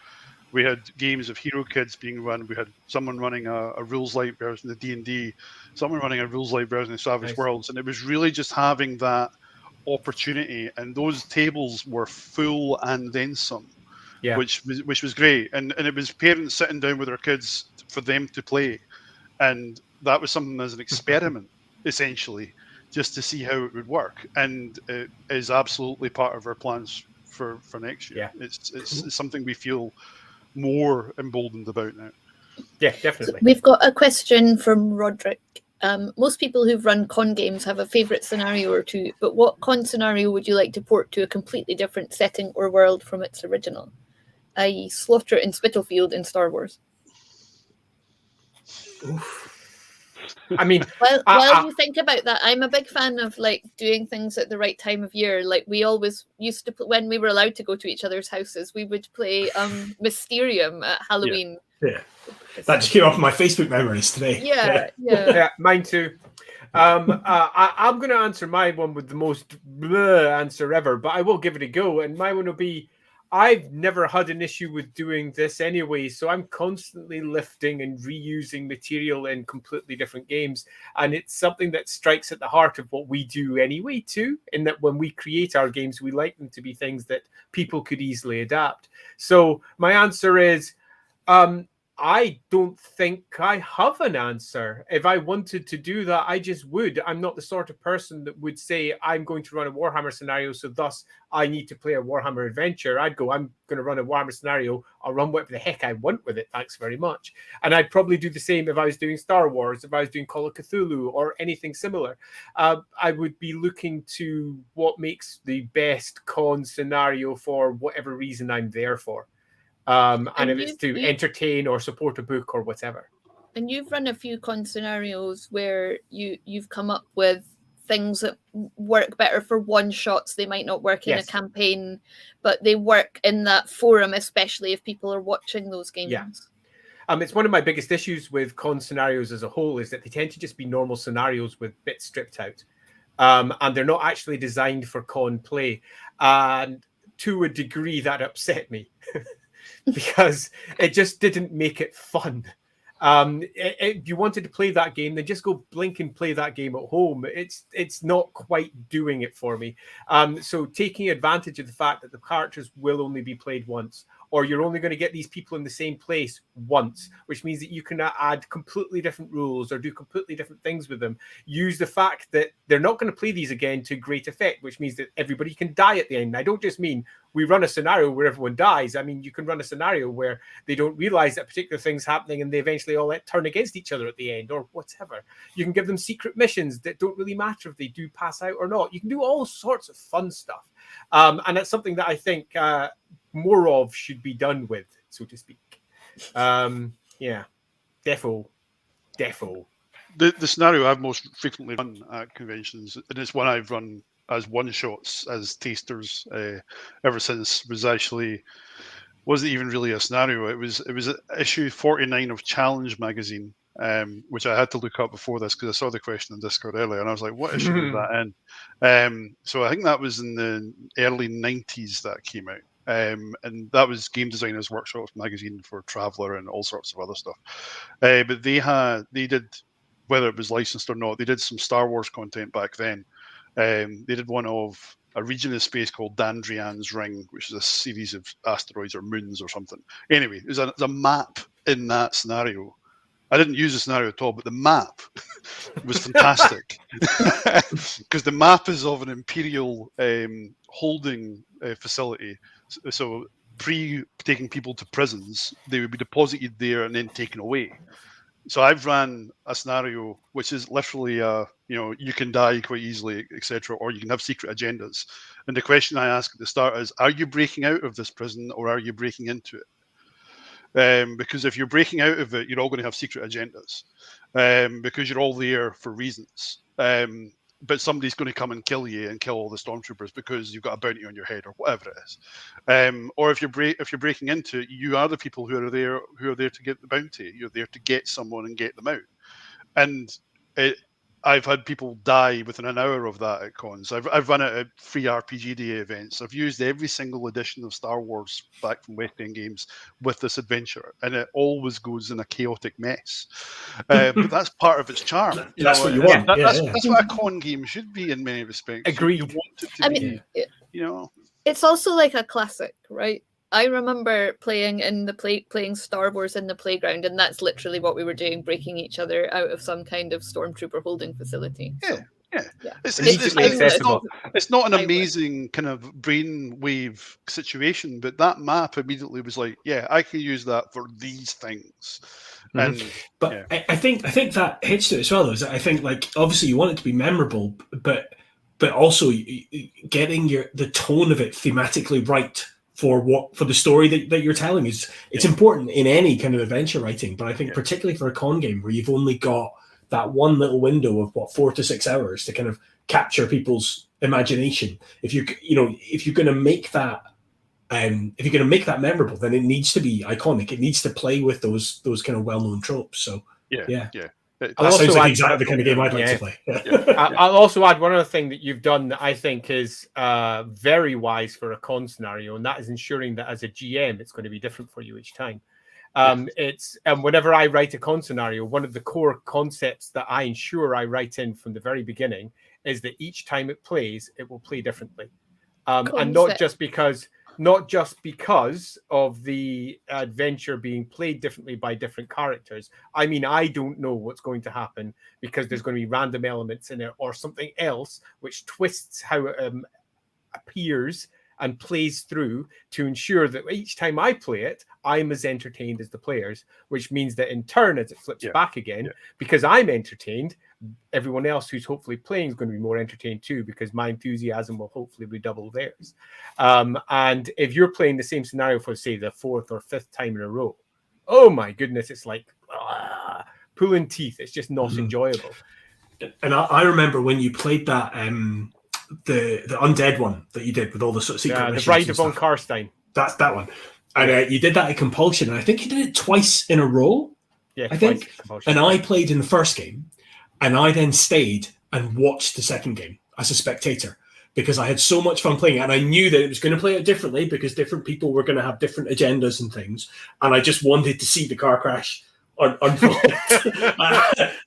we had games of Hero Kids being run. We had someone running a Rules Light version of D&D, someone running a Rules Light version of Savage Worlds, and it was really just having that opportunity. And those tables were full and then some, which was great. And it was parents sitting down with their kids for them to play, and that was something as an experiment, essentially, just to see how it would work. And it is absolutely part of our plans for next year. It's something we feel more emboldened about now. Yeah, definitely. We've got a question from Roderick. Most people who've run con games have a favourite scenario or two, but what con scenario would you like to port to a completely different setting or world from its original? I.e. Slaughter in Spitalfield in Star Wars. Oof. I mean, while you think about that, I'm a big fan of doing things at the right time of year. Like we always used to, when we were allowed to go to each other's houses, we would play Mysterium at Halloween. Yeah. That just came up in my Facebook memories today. Yeah, mine too. I'm going to answer my one with the most bleh answer ever, but I will give it a go. And my one will be, I've never had an issue with doing this anyway, so I'm constantly lifting and reusing material in completely different games, and it's something that strikes at the heart of what we do anyway too, in that when we create our games, we like them to be things that people could easily adapt. So my answer is, I don't think I have an answer. If I wanted to do that, I just would. I'm not the sort of person that would say, I'm going to run a Warhammer scenario, so thus I need to play a Warhammer adventure. I'd go, I'm going to run a Warhammer scenario. I'll run whatever the heck I want with it. Thanks very much. And I'd probably do the same if I was doing Star Wars, if I was doing Call of Cthulhu or anything similar. I would be looking to what makes the best con scenario for whatever reason I'm there for. And if it's to entertain or support a book or whatever. And you've run a few con scenarios where you've come up with things that work better for one shots. They might not work in a campaign, but they work in that forum, especially if people are watching those games. Yeah. It's one of my biggest issues with con scenarios as a whole is that they tend to just be normal scenarios with bits stripped out. And they're not actually designed for con play. And to a degree, that upset me. Because it just didn't make it fun. If you wanted to play that game, then just go blink and play that game at home. It's not quite doing it for me. So taking advantage of the fact that the characters will only be played once, or you're only going to get these people in the same place once, which means that you can add completely different rules or do completely different things with them. Use the fact that they're not going to play these again to great effect, which means that everybody can die at the end. And I don't just mean we run a scenario where everyone dies. I mean, you can run a scenario where they don't realize that particular thing's happening and they eventually all turn against each other at the end or whatever. You can give them secret missions that don't really matter if they do pass out or not. You can do all sorts of fun stuff. And that's something that I think more of should be done with, so to speak. Yeah, defo. The scenario I've most frequently run at conventions, and it's one I've run as one-shots, as tasters, ever since, wasn't even really a scenario. It was issue 49 of Challenge magazine, which I had to look up before this because I saw the question in Discord earlier, and I was like, what issue was that in? So I think that was in the early 90s that came out. And that was Game Designers Workshops magazine for Traveller and all sorts of other stuff. But they did, whether it was licensed or not, they did some Star Wars content back then. They did one of a region of space called Dandrian's Ring, which is a series of asteroids or moons or something. Anyway, there's a map in that scenario. I didn't use the scenario at all, but the map was fantastic because the map is of an Imperial holding facility. So taking people to prisons, they would be deposited there and then taken away. So I've ran a scenario which is literally, you can die quite easily, etc., or you can have secret agendas. And the question I ask at the start is, are you breaking out of this prison or are you breaking into it? Because if you're breaking out of it, you're all going to have secret agendas because you're all there for reasons. But somebody's going to come and kill you and kill all the stormtroopers because you've got a bounty on your head or whatever it is. Or if you're breaking into it, you are the people who are there to get the bounty. You're there to get someone and get them out. And I've had people die within an hour of that at cons. I've run it at free RPG Day events. I've used every single edition of Star Wars back from West End Games with this adventure, and it always goes in a chaotic mess. But that's part of its charm. That's what you want. That's what a con game should be in many respects. Agreed. You want it to be, It's also like a classic, right? I remember playing playing Star Wars in the playground, and that's literally what we were doing, breaking each other out of some kind of stormtrooper holding facility. Yeah. Yeah. It's not an amazing kind of brainwave situation, but that map immediately was like, yeah, I can use that for these things. And I think that hits to it as well. Is that I think, like, obviously you want it to be memorable, but also getting the tone of it thematically right for the story that you're telling it's important in any kind of adventure writing. But I think particularly for a con game where you've only got that one little window of 4 to 6 hours to kind of capture people's imagination. If you're going to make that memorable, then it needs to be iconic. It needs to play with those kind of well-known tropes. So yeah. It, That sounds like exactly the kind of game I'd like to play. I'll also add one other thing that you've done that I think is very wise for a con scenario, and that is ensuring that as a GM, it's going to be different for you each time. It's whenever I write a con scenario, one of the core concepts that I ensure I write in from the very beginning is that each time it plays, it will play differently, and not just because of the adventure being played differently by different characters. I mean, I don't know what's going to happen because there's going to be random elements in it or something else which twists how it appears and plays through to ensure that each time I play it, I'm as entertained as the players, which means that in turn, as it flips back again, because I'm entertained, everyone else who's hopefully playing is going to be more entertained too, because my enthusiasm will hopefully redouble theirs. And if you're playing the same scenario for, say, the 4th or 5th time in a row, oh my goodness, it's like pulling teeth. It's just not enjoyable. And I remember when you played that the undead one that you did with all the sort of secret missions. The Bride of von Karstein. That's that one. And you did that at Compulsion, and I think you did it twice in a row. Yeah, I think. And I played in the first game, and I then stayed and watched the second game as a spectator because I had so much fun playing it, and I knew that it was going to play it differently because different people were going to have different agendas and things, and I just wanted to see the car crash unfold.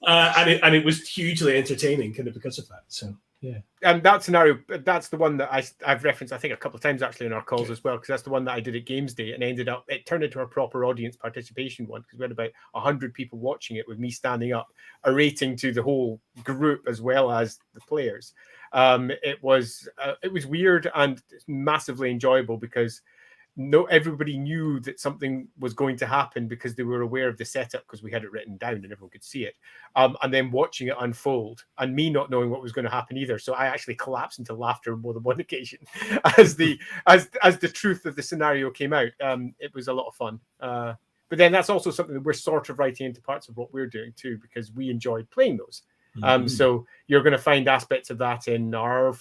and it was hugely entertaining kind of because of that. So. Yeah, and that scenario, that's the one that I've referenced, I think, a couple of times actually in our calls as well, because that's the one that I did at Games Day, and it turned into a proper audience participation one because we had about 100 people watching it with me standing up, orating to the whole group as well as the players. It was weird and massively enjoyable because everybody knew that something was going to happen because they were aware of the setup because we had it written down and everyone could see it. And then watching it unfold and me not knowing what was going to happen either. So I actually collapsed into laughter on more than one occasion as the truth of the scenario came out. It was a lot of fun. But then that's also something that we're sort of writing into parts of what we're doing too, because we enjoyed playing those. So you're going to find aspects of that in our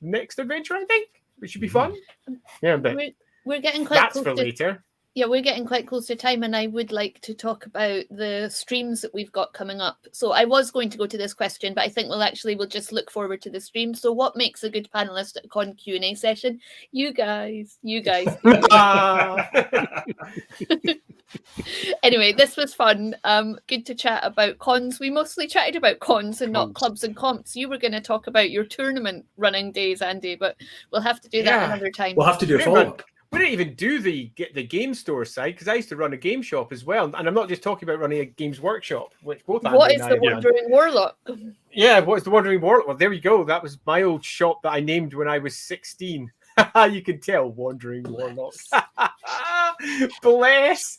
next adventure, I think, which should be fun. Yeah, but we're getting quite close for later. Yeah, we're getting quite close to time, and I would like to talk about the streams that we've got coming up. So I was going to go to this question, but I think we'll just look forward to the stream. So what makes a good panelist at a con Q&A session? You guys. Anyway, this was fun. Good to chat about cons. We mostly chatted about cons and not clubs and comps. You were going to talk about your tournament running days, Andy, but we'll have to do that another time. We'll have to do a follow-up. We didn't even do the game store side because I used to run a game shop as well, and I'm not just talking about running a Games Workshop, which both. What is the Wandering Warlock? Yeah, what is the Wandering Warlock? Well, there we go. That was my old shop that I named when I was 16. You can tell, Wandering Warlock. Bless.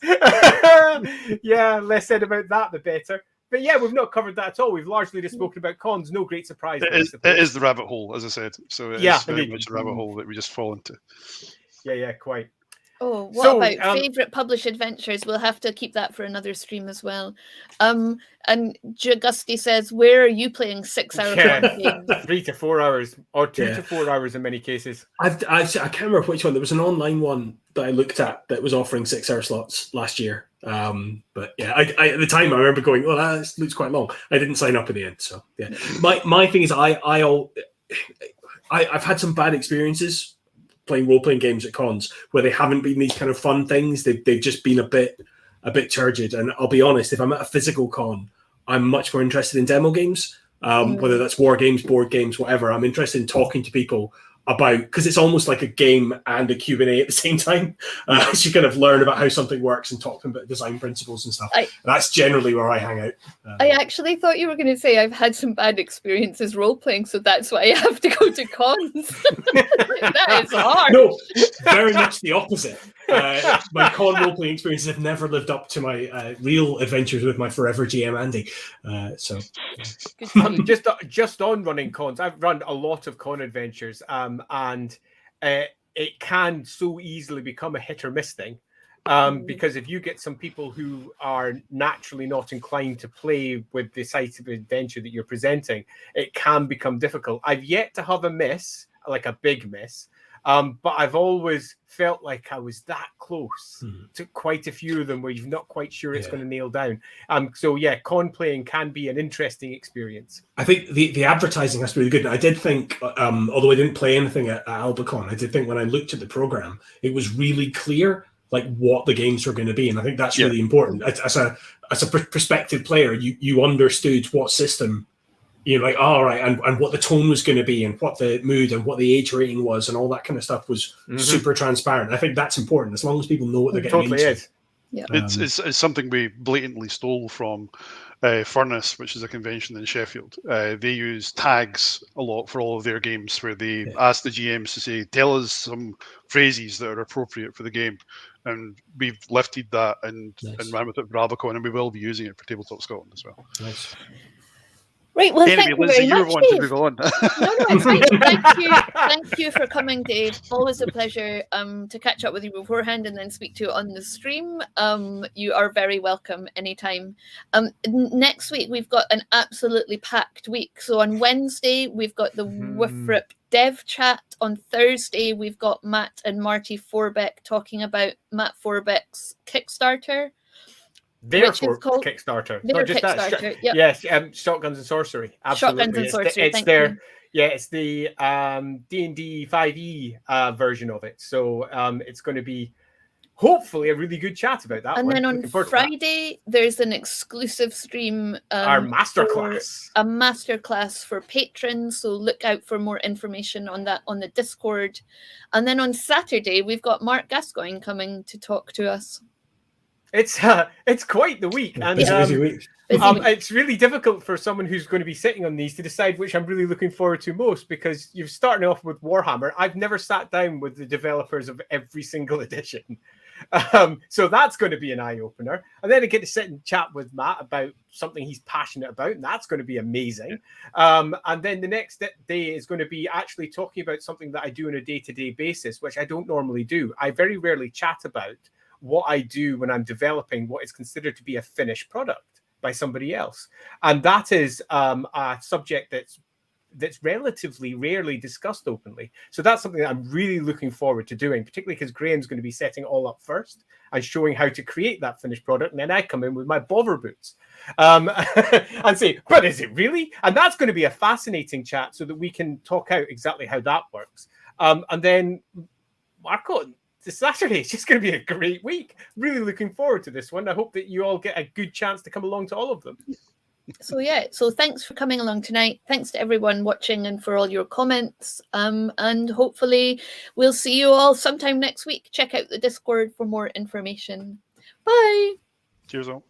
Yeah, less said about that, the better. But yeah, we've not covered that at all. We've largely just spoken about cons. No great surprise. It is the rabbit hole, as I said. So it is very much a rabbit hole that we just fall into. Yeah, quite. Oh, what about favourite published adventures? We'll have to keep that for another stream as well. And Jagusty says, where are you playing 6 hour games? 3 to 4 hours, or 2 to 4 hours in many cases. I can't remember which one. There was an online one that I looked at that was offering 6 hour slots last year. But yeah, I at the time I remember going, "Oh, that looks quite long." I didn't sign up in the end. So yeah, my thing is I've had some bad experiences playing role-playing games at cons where they haven't been these kind of fun things. They've just been a bit turgid. And I'll be honest, if I'm at a physical con, I'm much more interested in demo games, whether that's war games, board games, whatever. I'm interested in talking to people about, because it's almost like a game and a Q&A at the same time. So you kind of learn about how something works and talk about design principles and stuff. That's generally where I hang out. I actually thought you were going to say I've had some bad experiences role-playing, so that's why I have to go to cons. That is hard. No, very much the opposite. My con role-playing experiences have never lived up to my real adventures with my forever GM Andy. Just on running cons, I've run a lot of con adventures, and it can so easily become a hit or miss thing. Because if you get some people who are naturally not inclined to play with the type of adventure that you're presenting, it can become difficult. I've yet to have a miss, like a big miss, But I've always felt like I was that close to quite a few of them where you're not quite sure it's going to nail down. So yeah, con playing can be an interesting experience. I think the advertising has to be really good. I did think, although I didn't play anything at AlbaCon, I did think when I looked at the program, it was really clear like what the games were going to be, and I think that's really important. As a prospective player, you understood what system, you know, like all right, and what the tone was going to be, and what the mood and what the age rating was, and all that kind of stuff was super transparent. I think that's important as long as people know what they're getting into. Is. Yeah, it's something we blatantly stole from Furnace, which is a convention in Sheffield. They use tags a lot for all of their games, where they ask the GMs to say, "Tell us some phrases that are appropriate for the game," and we've lifted that and ran with it for AlbaCon, and we will be using it for Tabletop Scotland as well. Nice. Right, well, Anyway, thank you Lindsay, very you're much, one Dave. to move on. No, it's fine. Thank you for coming, Dave. Always a pleasure to catch up with you beforehand and then speak to you on the stream. You are very welcome anytime. Next week, we've got an absolutely packed week. So on Wednesday, we've got the WFRIP Dev Chat. On Thursday, we've got Matt and Marty Forbeck talking about Matt Forbeck's Kickstarter. Therefore, Kickstarter. Their Kickstarter. Yep. Yes, Shotguns and Sorcery. Absolutely. Shotguns and Sorcery. It's the D&D 5e version of it. So it's going to be hopefully a really good chat about that. And then on Friday, there's an exclusive stream. Our masterclass. A masterclass for patrons. So look out for more information on that on the Discord. And then on Saturday, we've got Mark Gascoigne coming to talk to us. It's quite the week, and busy week. It's really difficult for someone who's going to be sitting on these to decide which I'm really looking forward to most, because you're starting off with Warhammer. I've never sat down with the developers of every single edition, so that's going to be an eye opener. And then I get to sit and chat with Matt about something he's passionate about, and that's going to be amazing. And then the next day is going to be actually talking about something that I do on a day-to-day basis, which I don't normally do. I very rarely chat about what I do when I'm developing what is considered to be a finished product by somebody else. And that is a subject that's relatively rarely discussed openly. So that's something that I'm really looking forward to doing, particularly because Graham's going to be setting it all up first and showing how to create that finished product. And then I come in with my bother boots and say, but is it really? And that's going to be a fascinating chat so that we can talk out exactly how that works. And then Marco, this Saturday, it's just going to be a great week. Really looking forward to this one. I hope that you all get a good chance to come along to all of them. So thanks for coming along tonight. Thanks to everyone watching and for all your comments. And hopefully we'll see you all sometime next week. Check out the Discord for more information. Bye. Cheers all.